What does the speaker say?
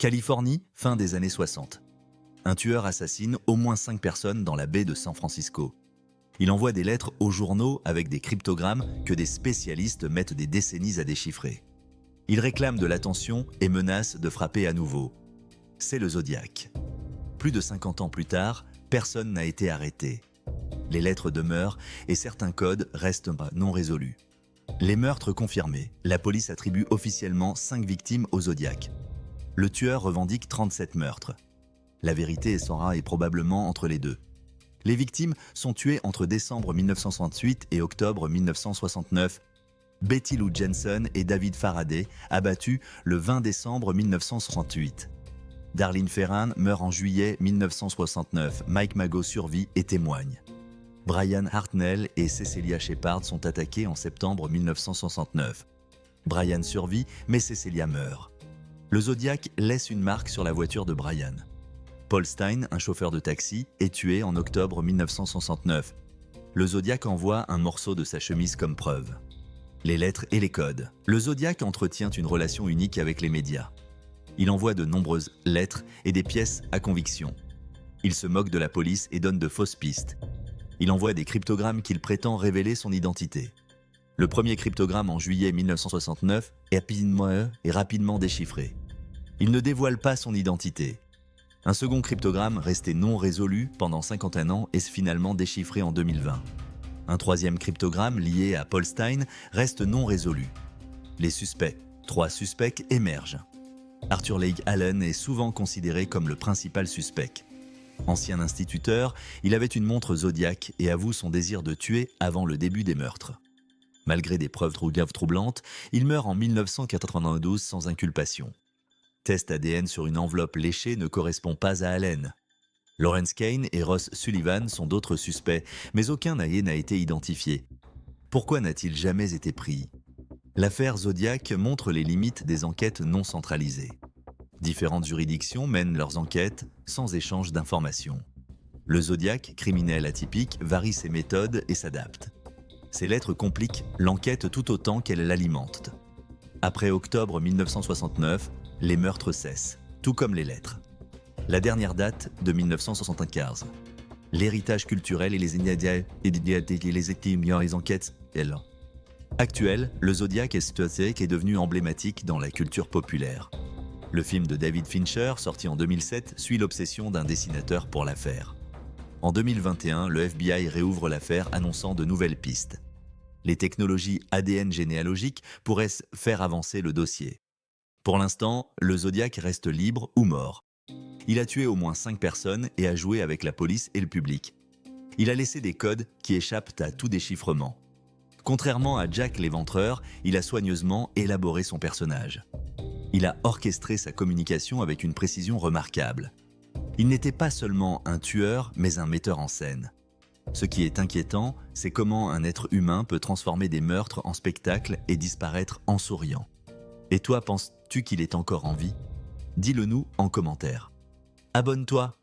Californie, fin des années 60. Un tueur assassine au moins 5 personnes dans la baie de San Francisco. Il envoie des lettres aux journaux avec des cryptogrammes que des spécialistes mettent des décennies à déchiffrer. Il réclame de l'attention et menace de frapper à nouveau. C'est le Zodiac. Plus de 50 ans plus tard, personne n'a été arrêté. Les lettres demeurent et certains codes restent non résolus. Les meurtres confirmés, la police attribue officiellement 5 victimes au Zodiac. Le tueur revendique 37 meurtres. La vérité est probablement entre les deux. Les victimes sont tuées entre décembre 1968 et octobre 1969. Betty Lou Jensen et David Faraday, abattus le 20 décembre 1968. Darlene Ferran meurt en juillet 1969. Mike Mago survit et témoigne. Brian Hartnell et Cecelia Shepard sont attaqués en septembre 1969. Brian survit, mais Cecelia meurt. Le Zodiac laisse une marque sur la voiture de Brian. Paul Stine, un chauffeur de taxi, est tué en octobre 1969. Le Zodiac envoie un morceau de sa chemise comme preuve. Les lettres et les codes. Le Zodiac entretient une relation unique avec les médias. Il envoie de nombreuses lettres et des pièces à conviction. Il se moque de la police et donne de fausses pistes. Il envoie des cryptogrammes qu'il prétend révéler son identité. Le premier cryptogramme en juillet 1969 est rapidement déchiffré. Il ne dévoile pas son identité. Un second cryptogramme, resté non résolu pendant 51 ans, est finalement déchiffré en 2020. Un troisième cryptogramme lié à Paul Stine reste non résolu. Les suspects. 3 suspects émergent. Arthur Leigh Allen est souvent considéré comme le principal suspect. Ancien instituteur, il avait une montre Zodiac et avoue son désir de tuer avant le début des meurtres. Malgré des preuves troublantes, il meurt en 1992 sans inculpation. Test ADN sur une enveloppe léchée ne correspond pas à Allen. Lawrence Kane et Ross Sullivan sont d'autres suspects, mais aucun n'a été identifié. Pourquoi n'a-t-il jamais été pris ? L'affaire Zodiac montre les limites des enquêtes non centralisées. Différentes juridictions mènent leurs enquêtes sans échange d'informations. Le Zodiac, criminel atypique, varie ses méthodes et s'adapte. Ces lettres compliquent l'enquête tout autant qu'elles l'alimentent. Après octobre 1969, les meurtres cessent, tout comme les lettres. La dernière date de 1975. L'héritage culturel et les enquêtes. Actuel, le Zodiac est devenu emblématique dans la culture populaire. Le film de David Fincher, sorti en 2007, suit l'obsession d'un dessinateur pour l'affaire. En 2021, le FBI réouvre l'affaire annonçant de nouvelles pistes. Les technologies ADN généalogiques pourraient faire avancer le dossier. Pour l'instant, le Zodiac reste libre ou mort. Il a tué au moins 5 personnes et a joué avec la police et le public. Il a laissé des codes qui échappent à tout déchiffrement. Contrairement à Jack l'Éventreur, il a soigneusement élaboré son personnage. Il a orchestré sa communication avec une précision remarquable. Il n'était pas seulement un tueur, mais un metteur en scène. Ce qui est inquiétant, c'est comment un être humain peut transformer des meurtres en spectacle et disparaître en souriant. Et toi, penses-tu qu'il est encore en vie ? Dis-le nous en commentaire. Abonne-toi